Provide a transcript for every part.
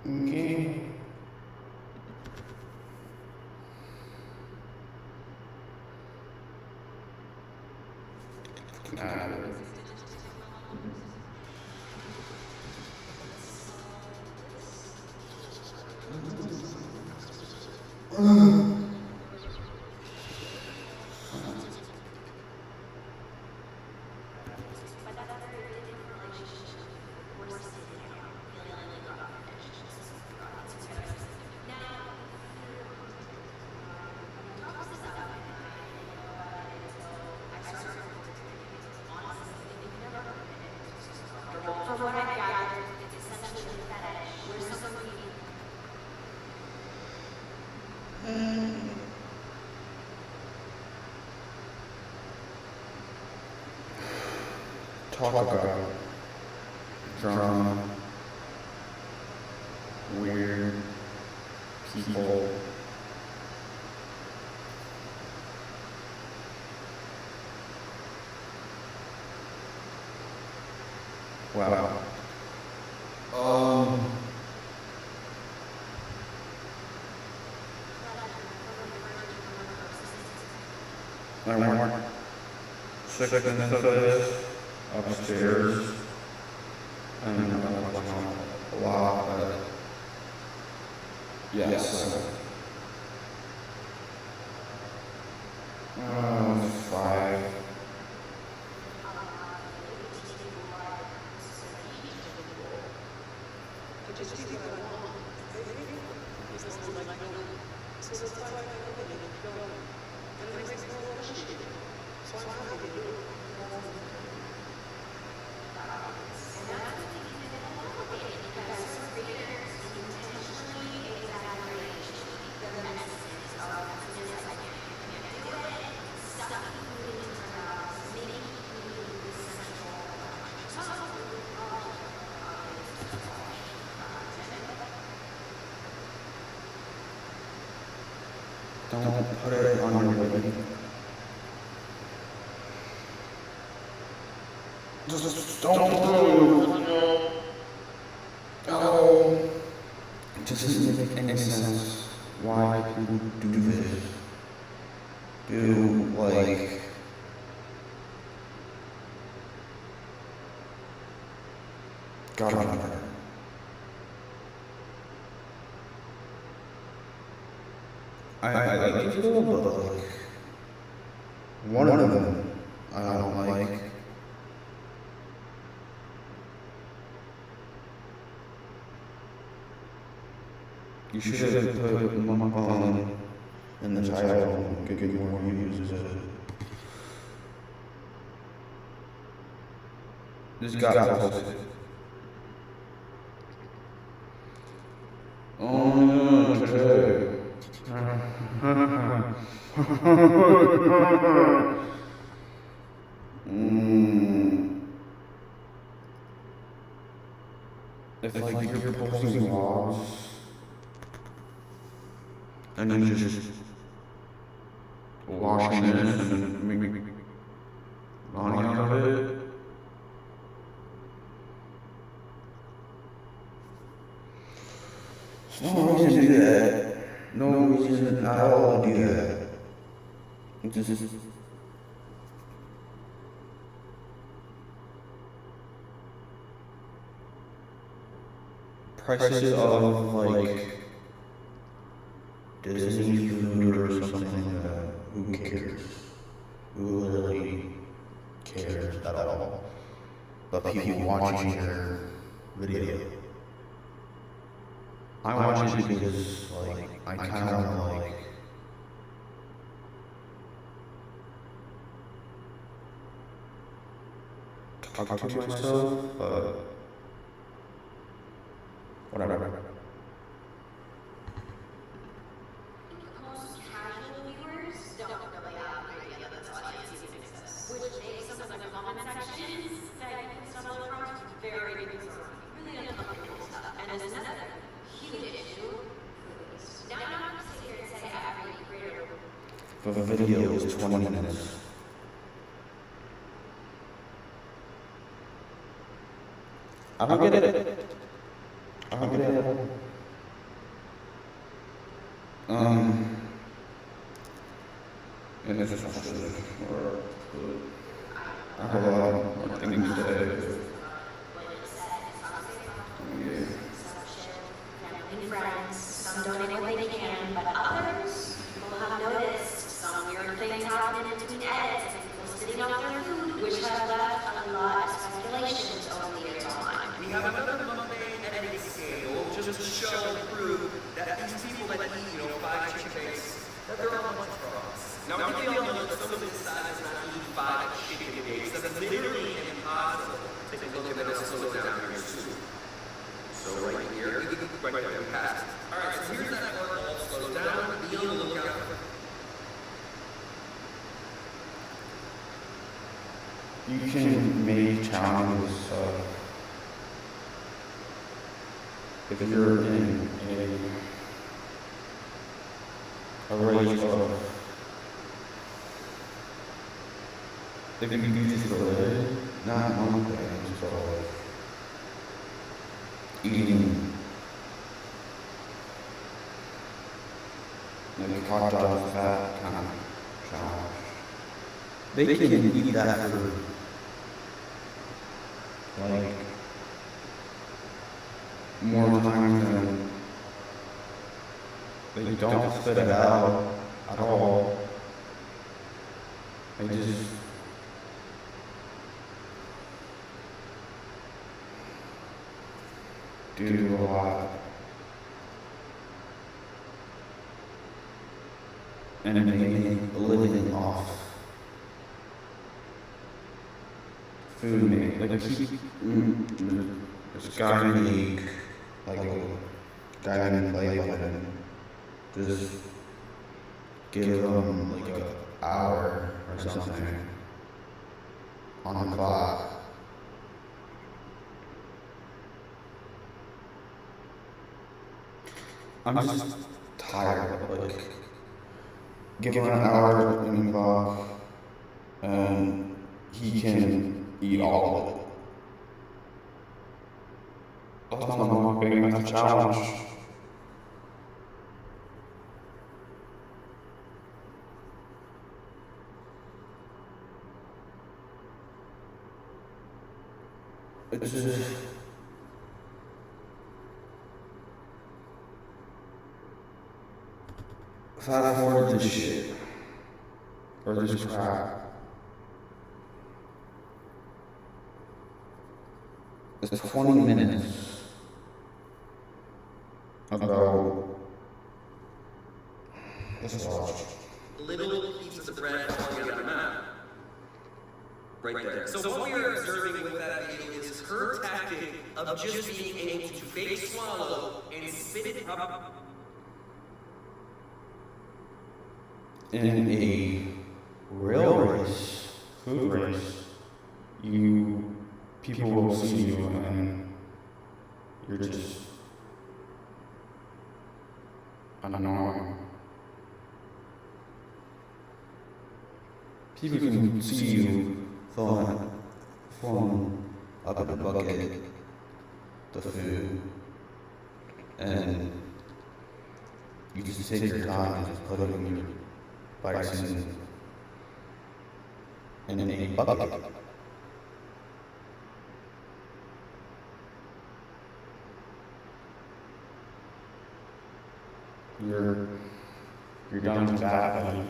Okay. From what I gathered, it's essentially a fetish where somebody Talk about drama, weird people. Wow. I want sickness of this upstairs. And I don't know what's on a lot, but yes. 5. Don't put it on your lady. Just don't do it. Oh, it doesn't make any sense why people do this. Do like God. I like people, but like one of them I don't like. You should have put mukbang in the title and get more views. This got posted. Oh, today. If like you're posting vlogs and then just washing this and then make money out of it. No reason to do that. No reason at all to do that. Just prices of like Disney food or something. Who cares? Who really cares at all? But people watching your video. I watch it because like I kind of like talk to myself, but whatever. most casual viewers don't really have an idea that this audience even exists, which makes some of the comment sections that you can stumble across very concerning, really uncomfortable stuff. And there's another huge issue. Now I'm not going to sit here and say every creator. The video is 20 minutes. I don't get it. I don't get it. and it's just or I have a lot more things to say. Yeah. Family, friends, some donate what they can, but others will have noticed some weird things happening in between edits and people sitting up their food, which has left a lot of speculations over the years online. We have another Monday editing scandal just to show and prove that these people that eat, 5 chicken bacon, that they're all lunch frauds. Now, we all know that some of this side is not eating 5 chicken bacon. That's literally impossible. Take a look at that, slow down here too. So right here, right there, we passed. All right, so here's that network all slowed down. Be on the lookout for. You can make challenges if you're in a race of if you do just for living, not one thing, just for like eating like hot dogs, that kind of challenge. They can eat that for like more times than they don't spit it out at all. They just do a lot. And they make a living off food. Like this guy make like a guy in Cleveland and just give them like an hour or something on the clock. I'm just tired of like give him an hour in the clock and he can eat all of it. That's not big enough challenge. It's just fast forward this shit or this crap. It's 20 minutes about this watch. Little pieces of bread falling out of your mouth. Right there. So what we are observing with that video is her tactic of just being able to fake swallow and spit it up. In a rail race, food race, people will see you and you're just annoying. People can see you filling up in a bucket the food and you just take your time and just put it in your bites in a bucket. You're done with that, buddy.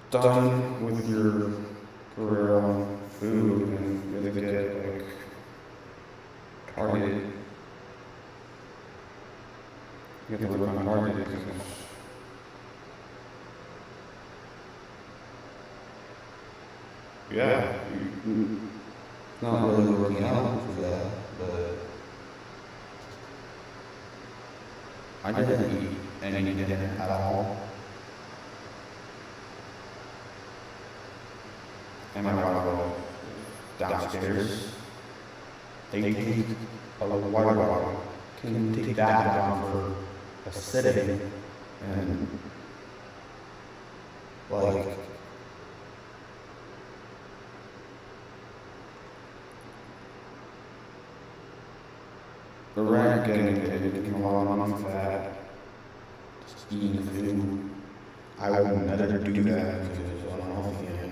Done with your career on food and really get like targeted. You have to work on targeted because yeah, not really working out for that, but I didn't eat any dinner at all. And my wife was downstairs. They take a water bottle, can take that down for a sitting, and like the rat getting big, while I'm fat, just eating food. I will never do that because I don't know if I can.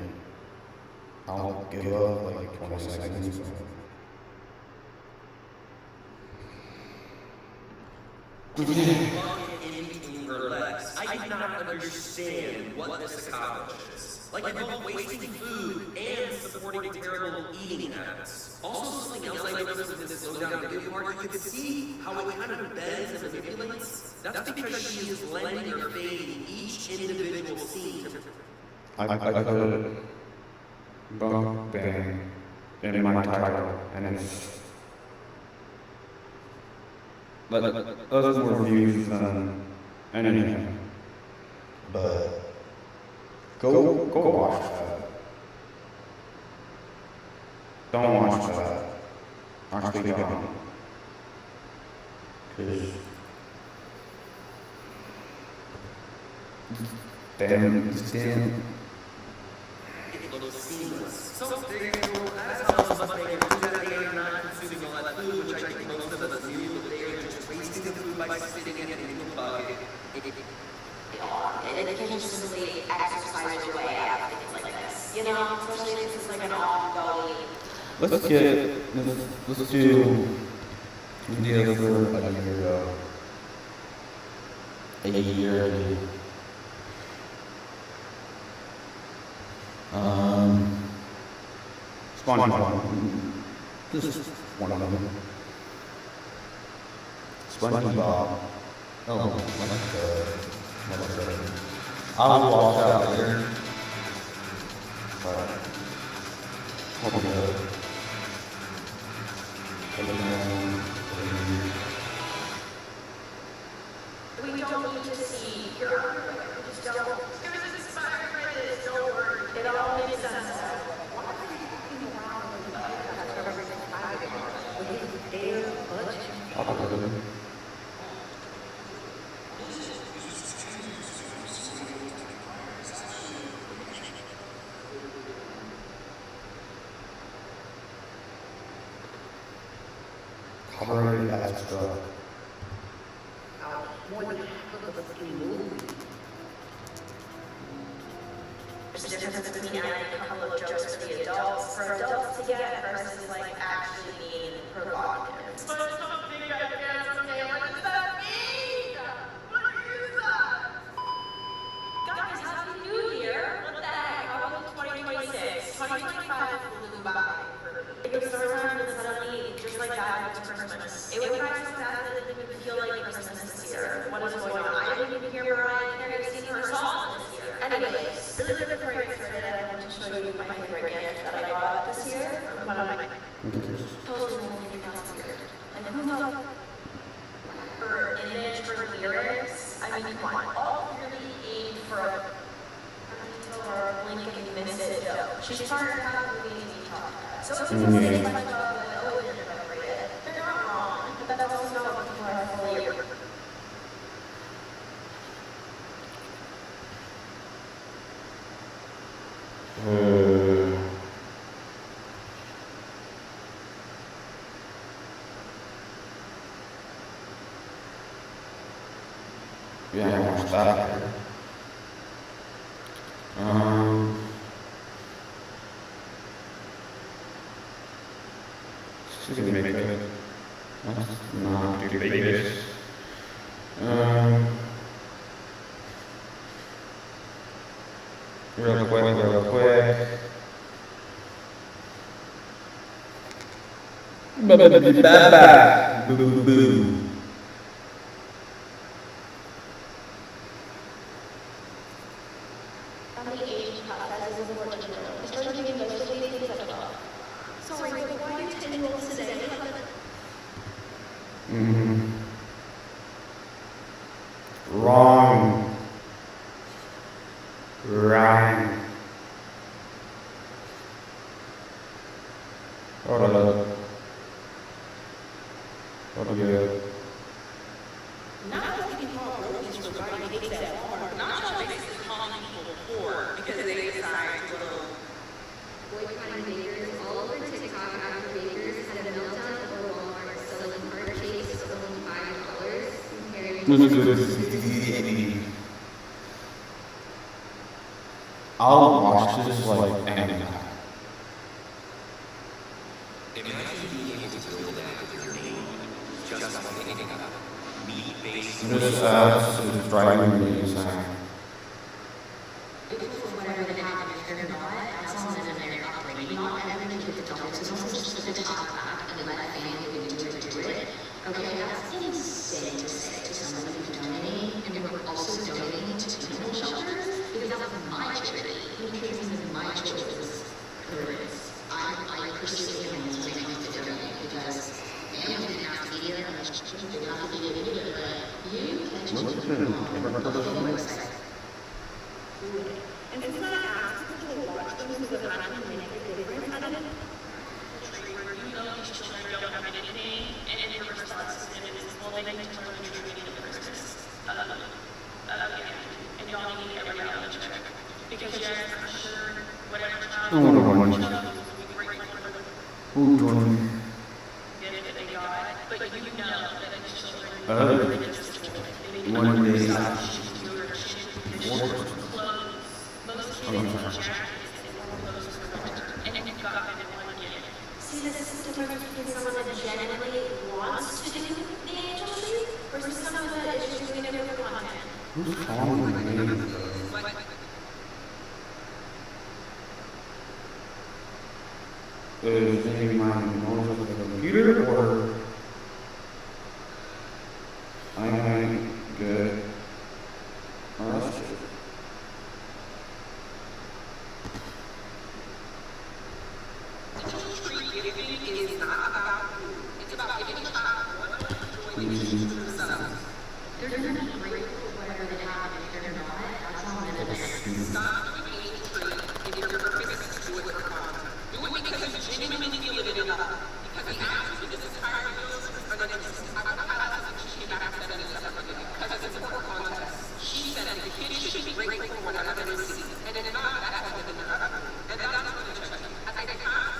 I'll give up like 20 seconds. in between her legs. I do not understand what this accomplishes. Like, you're both wasting food and supporting terrible eating habits. Also, something else I noticed with this slow down video part, you can see how it kind of bends and manipulates. That's because she is blending or fading each individual scene to I put bump bang in my title, and it's those more views than anything. But go watch that. Don't watch that. Actually don't. Cause damn. it looks seamless. So there you go. That's how most of us make it. They are not consuming all that food, which I think most of us do, but they are just wasting the food by sitting in it in the bucket. And it can just simply exercise your way out of things like this. You know, especially if this is like an ongoing. Let's do India for a year ago. A year ago. SpongeBob. This is one of them. SpongeBob. Oh, I'll walk out later. But hope good. We don't need to see your underwear. We just don't. It was inspired by this. Don't worry. It all makes sense. Why are you looking around when you have everything when you dare budget? Copyrighted extra. There's a difference between adding a couple of jokes for the adults, for adults to get versus like actually being provocative. But something I can't understand. What does that mean? What is that? Guys, Happy New Year! What the heck? How about 2026? 2025 flew by. It was summertime and suddenly, just like that, it was Christmas. It went by so fast that it didn't even feel like Christmas this year. What is going on? I didn't even hear Mariah Carey sing her song this year. Anyways, really quick before I get started, I want to show you my favorite gift that I got this year. One of my totally moving down here. Like, who knows? Her image, her lyrics. I mean, come on. All really aimed for a Lincoln missed it joke. She's part of how the movie talk. So people say like, oh, it didn't remember it. They're not wrong, but that's also not what people are fully aware. Yeah, I watched that. She's gonna make it. That's not too biggest. Real quick. Boo. On the age process is unfortunate. I started doing those things at all. Sorry, but why are you 10-year-olds today? Wrong. Right. Hold up. What do you? Not what we call groceries for buying eggs at Walmart. Not all basically calling people poor because they decide to go. Boycotting bakers all over TikTok after bakers had a meltdown over Walmart selling heart shapes for only $5 compared to I'll watch this like anytime. Imagine being able to build that with your name on it. Just like thinking about meat-based. It's driving me insane. Because of whatever that happened, if they're not, that's all in their operating. Not everything with adults is also just put the top back and let family do it. Okay, that's insane to say to someone who's donating, and we're also donating to animal shelters, because that's my charity. Nutrition is my choice. I pursue animals when it comes to donating, because animals didn't have to be there, and children didn't have to be there either, but you can choose to And it's not asked to watch them so that I can make a difference out of it. Where you know these children don't have anything, and your response to them is, well, they need to learn the true meaning of Christmas. And y'all need every reality check. Because yes, I'm sure whatever child Oh, no, no, no. will be grateful for the Who joined me? gift that they got, but you know that these children Oh. are religious children. They need One to day. stop clothes. Most kids need jackets and warm clothes for winter, and you've got them in one gift. See, this is different between someone that genuinely wants to do the angel tree versus someone that is just doing it for content. Who's calling me? Is maybe my nose of the computer or I'm good. Oh, that's true. Tree giving is not about food. It's about giving a child what they enjoy themselves. They're gonna be grateful for whatever they have, if they're not, that's all in there. Stop doing angel tree if your purpose is to do it for fun. Do it because you genuinely feel it in love. Because the answer to this entire bill are the next. I want to highlight something she came back and said in a separate video because it's important context. She said that the kids should be grateful for whatever they receive. And if not, that's what they've been there. And that's what they're checking. As I can't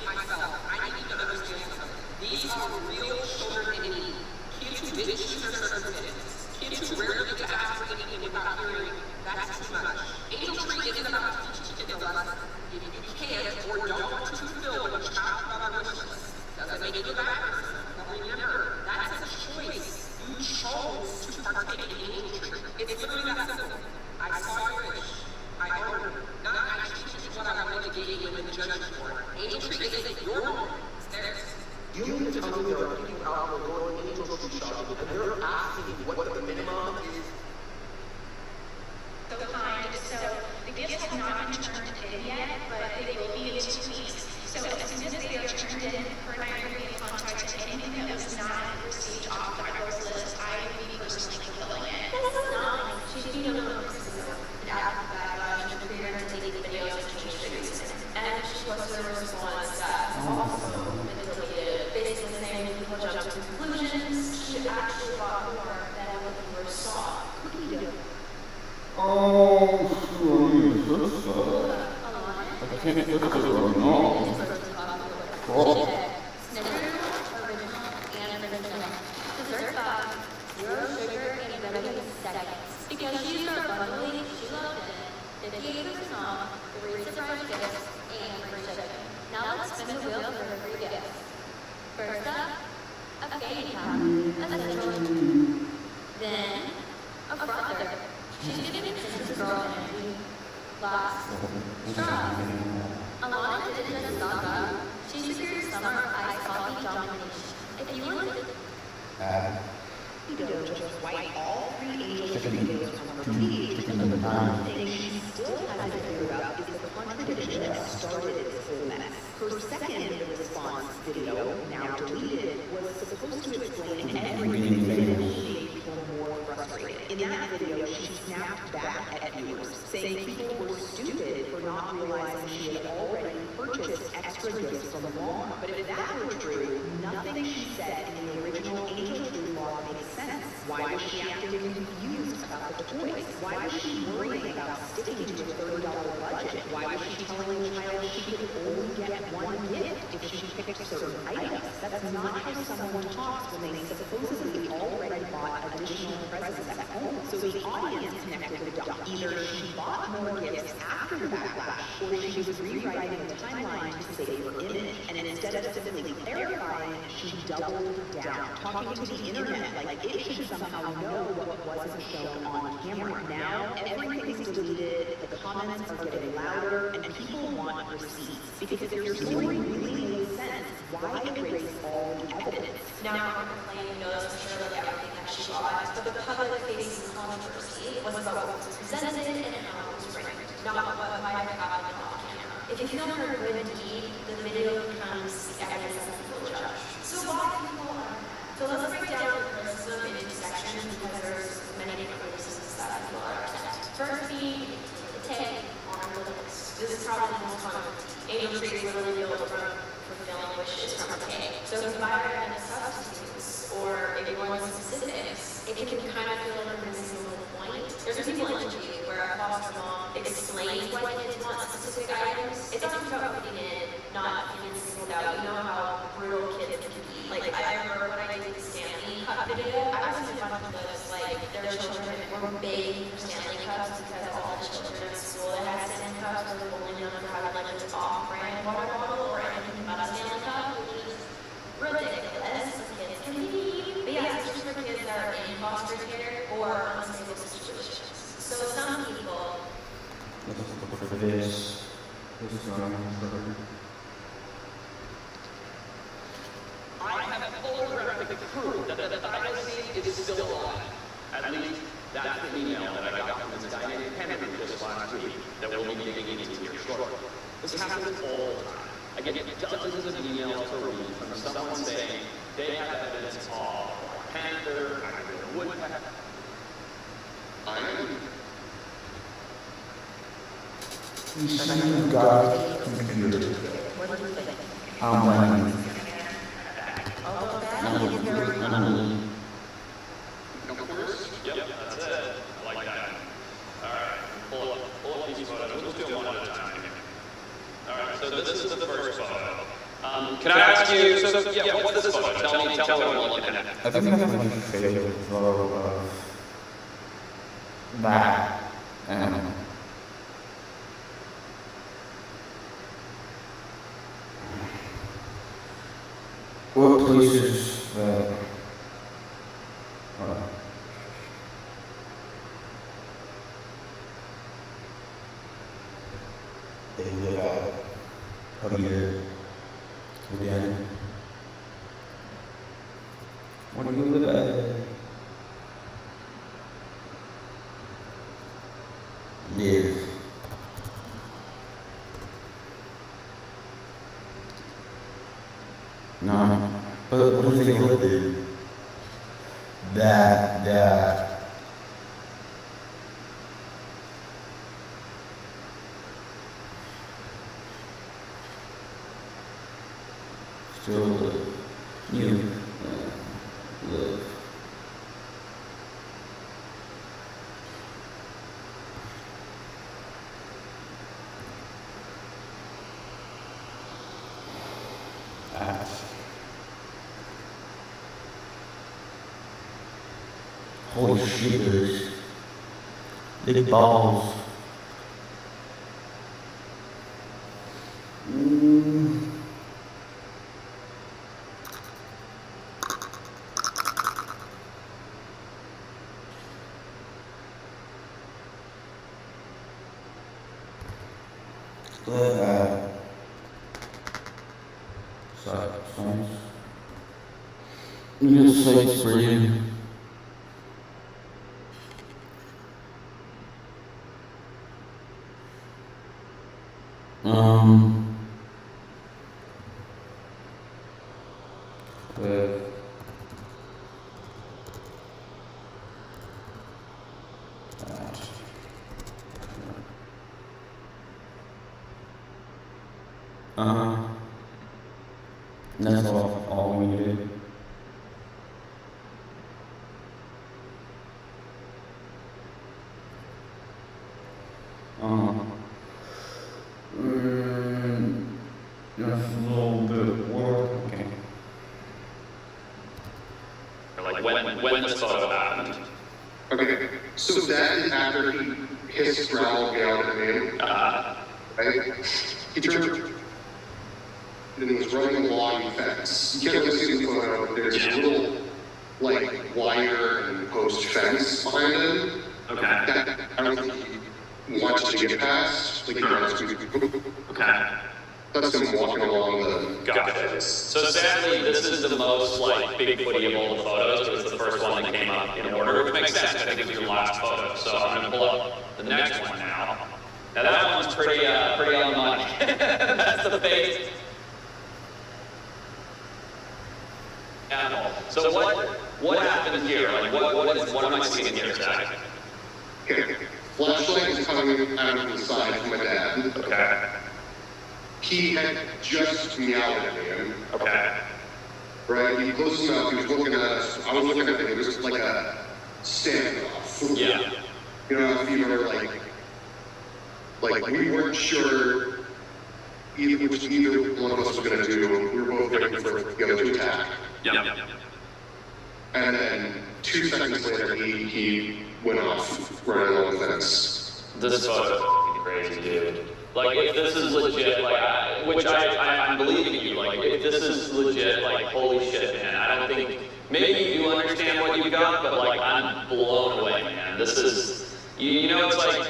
myself, I need to understand something. These are real children in need. Kids who didn't choose their circumstances. Kids who rarely get to ask for anything without hearing, that's too much. Angel tree isn't about teaching kids a lesson. If you can't or don't want to fulfill what your child brother wishes, doesn't make you a bad person. But remember, that's a choice. You chose to partake in angel tree. It's literally that simple. I saw your wish. I honored it. Not I choose what I want to give you and then judge you for it. Angel tree isn't your moment. It's theirs. You need to tell me there are people out there going angel tree shopping and they're asking what the minimum is. So kind. So the gifts have not been turned in yet, but they will be in 2 weeks. So as soon as they are turned in, for my Caribbean contract, anything that was not received off the girls list, I will be personally fulfilling it. That's not like, she's being a little consistent. And after that, she figured out to take videos and change trees. And she posted a response that also been deleted, basically saying people jump to conclusions. She actually bought more than what we first saw. Oh, shoot, I can't look at it right now. Oh. Because she's our bundling, she loved it. 58%, 3 surprise gifts, and free shipping. Now let's spin the wheel for her free gifts. First up, a fanny pack, essential. Then, a frother. She's giving Christmas girl energy. Last, straws. Alana didn't just stock up. She secured summer iced coffee domination. If you want it, Don't just white all 3 angel tree videos from her feed because the one thing she still hasn't figured out is the contradiction that started this whole mess. Her second response video, now deleted, was supposed to explain everything that made people more frustrated. In that video, she snapped back at viewers, saying people were stupid for not realizing she had already purchased extra gifts from Walmart. But if that were true, nothing she said in the original angel tree vlog makes sense. Why was she acting confused about the toys? Why was she worrying about sticking to a $30 budget? Why was she telling the child she could could only get one gift if she picked certain items. That's not how someone talks when they supposedly already bought additional presents at home. So the audience connected the dots. Either she bought more gifts after the backlash, or she was rewriting the timeline to save her image. And instead of simply clarifying, she doubled down, talking to the internet like it should somehow know what wasn't shown on camera. Now everything's deleted, the comments are getting louder, and people want receipts. Because if your story really made sense, why erase all the evidence? Now, her complaint knows for sure like everything that she bought, but the public-facing controversy was about what was presented and how it was framed, not what might have happened off camera. If you film her good deed, the video becomes the evidence that people judge. So why people are mad? So let's break down the criticism into sections because there's many different reasons that people are upset. First being the tag on the list. This is probably the most common. Angel Trees literally built from fulfilling wishes from a tag. So if the buyer had substitutes or if you want specifics, it can kind of feel like a missing a little point. There's a people interview where a foster mom explains why kids want specific items. It's often about fitting in, not feeling singled out. You know how brutal kids can be. Like I remember when I did the Stanley Cup video, I was in a bunch of those, like their children were begging for Stanley Cups because all the children at school that had Stanley Cups were bullying them for having like an off-brand water bottle or anything about a Stanley Cup, which is ridiculous. Kids can be, but yeah, it's just for kids that are in foster care or unstable situations. So some people. Let's look for this. This is not I have photographic proof that the dynasty is still alive. At least that's the email that I got from this guy named Henry just last week that we'll be digging into here shortly. This happens all the time. I get dozens of emails per week from someone saying they have evidence of a panther, a woodpecker. You got computer. I'm playing. Yep, that's it. I like that. Alright, pull up these photos. We'll just do them one at a time. Alright, so this is the first photo. Can I ask you, what's this photo? Tell me what I'm looking at. I think that's my favorite photo of that animal. What places that they live out here again? What do you live at? Live. No, but what if they lived in that still live, live. Holy shit, there's big balls. Songs. You get sites for you. That's all we needed. when this photo happened. Okay, so that is after he hissed, growled, yelled at me, right? He turned and was running along the fence. You can't really see the photo, but there's a little, like, wire and post fence behind him. Okay. That I don't think he wanted to get past. Like, Okay. that's him walking along the... Gotcha. So sadly, this is the most like Bigfooty of all the photos. It was the first one that came up in order, which makes sense. I think it was your last photo. So I'm gonna pull up the next one now. Now that one's pretty on the money. That's the face. Animal. So what happened here? Like what am I seeing here exactly? Okay. Flashlight is coming out of the side of my dad. Okay. He had just meowed at me. Okay. Right? He closed his mouth, he was looking at us. I was looking at him. It was like a standoff. Yeah. You know, if you were like we weren't sure which either one of us was going to do. We were both waiting for the other to attack. Yeah. And then 2 seconds later, he went off running along the fence. This photo is crazy, dude. Like, if this is legit, like, I'm believing you, like, if this is legit, like, holy shit, man, I don't think, maybe you do understand what you got, but, like, I'm blown away, man. This is, you know, it's like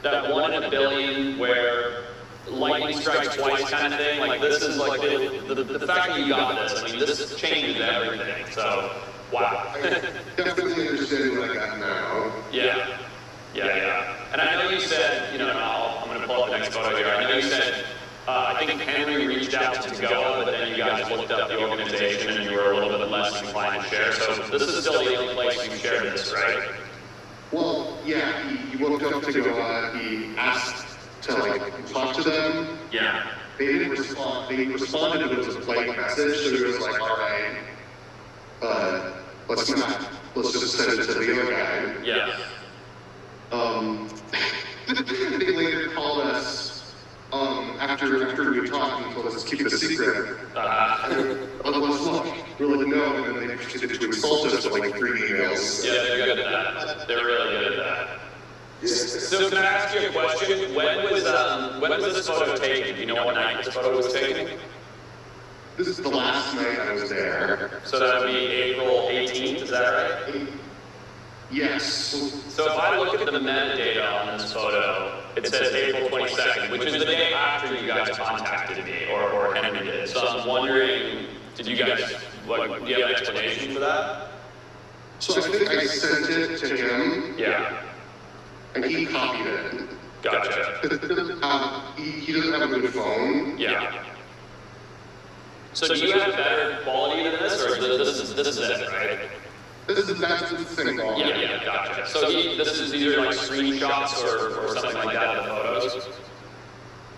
that 1 in a billion where lightning strikes twice kind of thing. Like, this is, like, the fact that you got this, I mean, this changes everything, so, wow. I definitely understand what I got now. Yeah. And I know you said, you know, I'm going to pull up the next photo here. I know you said, I think Henry reached out to Goa, but then you guys looked up the organization and you were a little bit less inclined to share. So this is still the only place you shared this, right? Well, yeah, he walked up to Goa, he asked to, like, talk to them. Yeah. They didn't respond. They responded, but it was a blank message, so he was like, all right, let's just send it to the other guy. Yeah. They later called us after we talked and told us to keep it a secret. Let's look. We're like, no, and then they proceeded to insult us with like 3 emails. Yeah, they're good at that. They're really good at that. So can I ask you a question? When was this photo taken? Do you know what night this photo was taken? This is the last night I was there. So that would be April 18th, is that right? Yes. So if I look at the metadata on this photo, it says April 22nd, which is the day after you guys contacted me, or Henry did. So I'm wondering, did you guys, do you have an explanation for that? So I think I sent it to him. Yeah. And he copied it. Gotcha. He doesn't have a good phone. Yeah. So do you have better quality than this, or this is it, right? That's the thing. Yeah, gotcha. So these are like screenshots or something like that of the photos?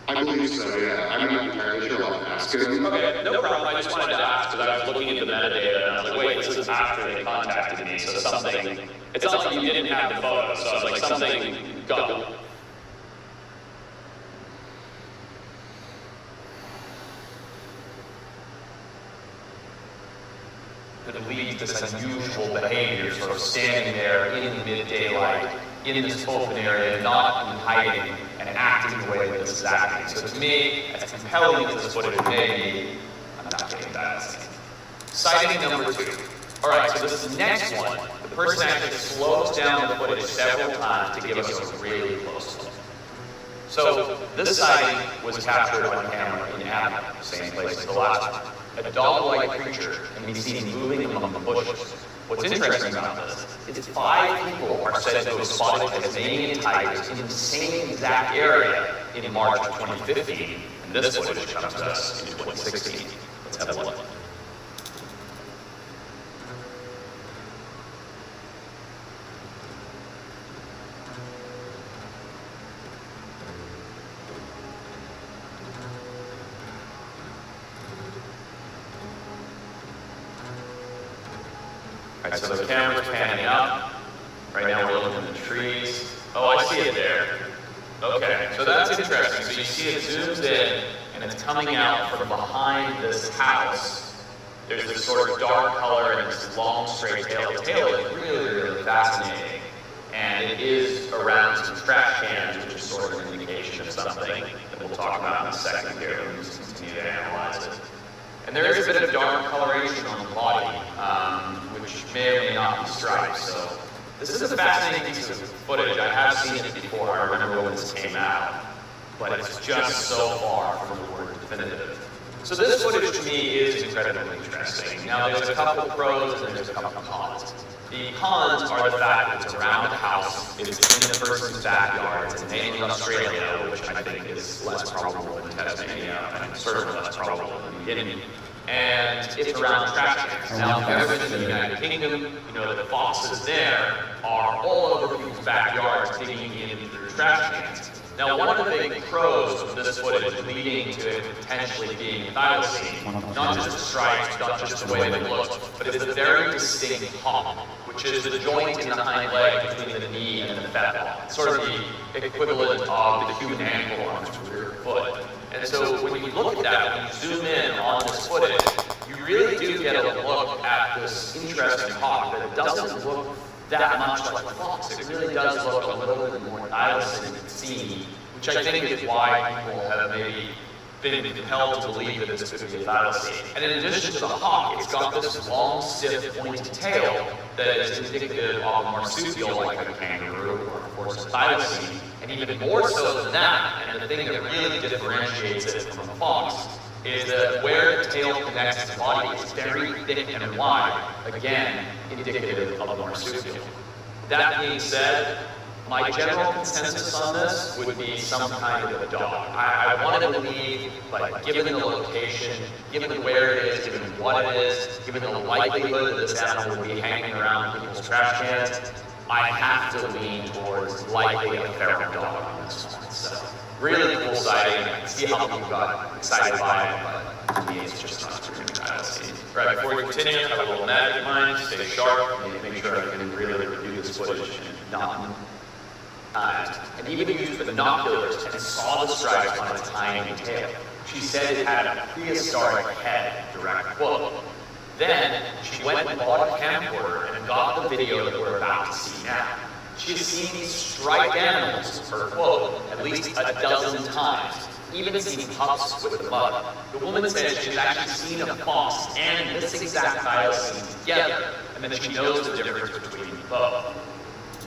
I believe so, yeah. I'm not entirely sure. I'll ask him. Okay, no problem. I just wanted to ask because I was looking at the metadata and I was like, wait, this is after they contacted me, so something, it's not like you didn't have the photo, so I was like, something got. That leads to this unusual behavior, sort of standing there in the mid-daylight, in this open area, not in hiding, and acting the way that this is acting. So to me, as compelling as this footage may be, I'm not getting that. Sighting number 2. All right, so this next one, the person actually slows down the footage several times to give us a really close look. So this sighting was captured on camera in Abilene, same place as the last one. A dog-like creature can be seen moving among the bushes. What's interesting about this is 5 people are said to have spotted Tasmanian tigers in the same exact area in March of 2015, and this footage comes to us in 2016. Let's have a look. Right, so the camera's panning up. Right now we're looking at the trees. Oh, I see it there. Okay, so that's interesting. So you see it zooms in, and it's coming out from behind this house there's this sort of dark color and this long straight tail. The tail is really, really fascinating. And it is around some trash cans, which is sort of an indication of something that we'll talk about in a second here. We'll just continue to analyze it. And there is a bit of dark coloration on the body, which may or may not be stripes. So this is a fascinating piece of footage. I have seen it before. I remember when this came out. But it's just so far from the word definitive. So this footage to me is incredibly interesting. Now there's a couple pros and there's a couple cons. The cons are the fact that it's around the house, it's in the person's backyard, it's in mainland Australia, which I think is less probable than Tasmania, and certainly less probable than Guinea. And it's around trash cans. Now, if you've ever been to the United Kingdom, you know that foxes there are all over people's backyards digging in through trash cans. Now, one of the big pros of this footage leading to it potentially being thylacine, not just the stripes, not just the way they look, but is the very distinct hump, which is the joint in the hind leg between the knee and the fetlock. It's sort of the equivalent of the human ankle on its rear foot. And so when you look at that, when you zoom in on this footage, you really do get a look at this interesting hawk that doesn't look that much like a fox. It really does look a little bit more thylacine, which I think is why people have maybe been compelled to believe that this could be a thylacine. And in addition to the hawk, it's got this long, stiff, pointed tail that is indicative of a marsupial like a kangaroo or, of course, a thylacine. And even more so than that, and the thing that really differentiates it from a fox, is that where the tail connects to the body is very thick and wide, again, indicative of a marsupial. That being said, my general consensus on this would be some kind of a dog. I want to believe, but given the location, given where it is, given what it is, given the likelihood that this animal will be hanging around people's trash cans, I have to lean towards likely a feral dog on this one. So, really cool sighting. I can see how people got excited by it, but to me it's just not screaming thylacine. Right, before we continue, I have a little magic mind, stay sharp, and make sure I can really review this footage and not and even used binoculars and saw the stripes on its tiny tail. She said it had a prehistoric head, direct quote. Then, she went and bought a camcorder and got the video that we're about to see now. She has seen these striped animals, her quote, at least a dozen times, even seen pups with the mud. The woman said she's actually seen a fox and this exact thylacine together, and that she knows the difference between both.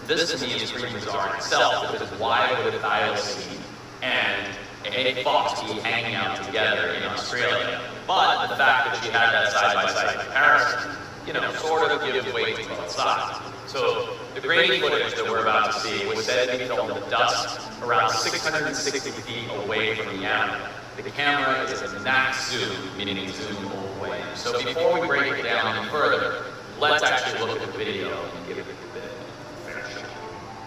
This to me is pretty bizarre in itself, because why would a thylacine and a fox be hanging out together in Australia? But the fact that she had that side-by-side comparison, you know, sort of gives weight to both sides. So the grainy footage that we're about to see was said to be filmed at dusk, around 660 feet away from the animal. The camera is a max zoom, meaning zoom all the way. So before we break it down any further, let's actually look at the video and give it a bit of a fair shake.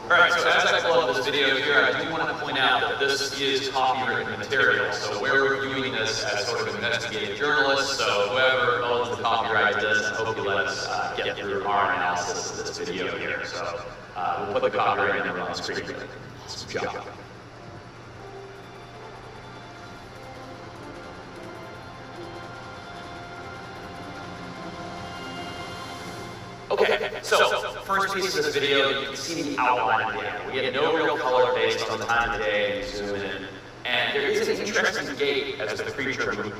Alright, so as I pull up this video here, I do want to point out that this is copywritten material. So we're reviewing this as sort of investigative journalists, so whoever owns the copyright to this, I hope you let us get through our analysis of this video here. So we'll put the copyright number on the screen. Awesome job. Okay, so first piece of this video, you can see the outline of the animal. We have no real color based on the time of day and you zoom in. And there is an interesting gait as the creature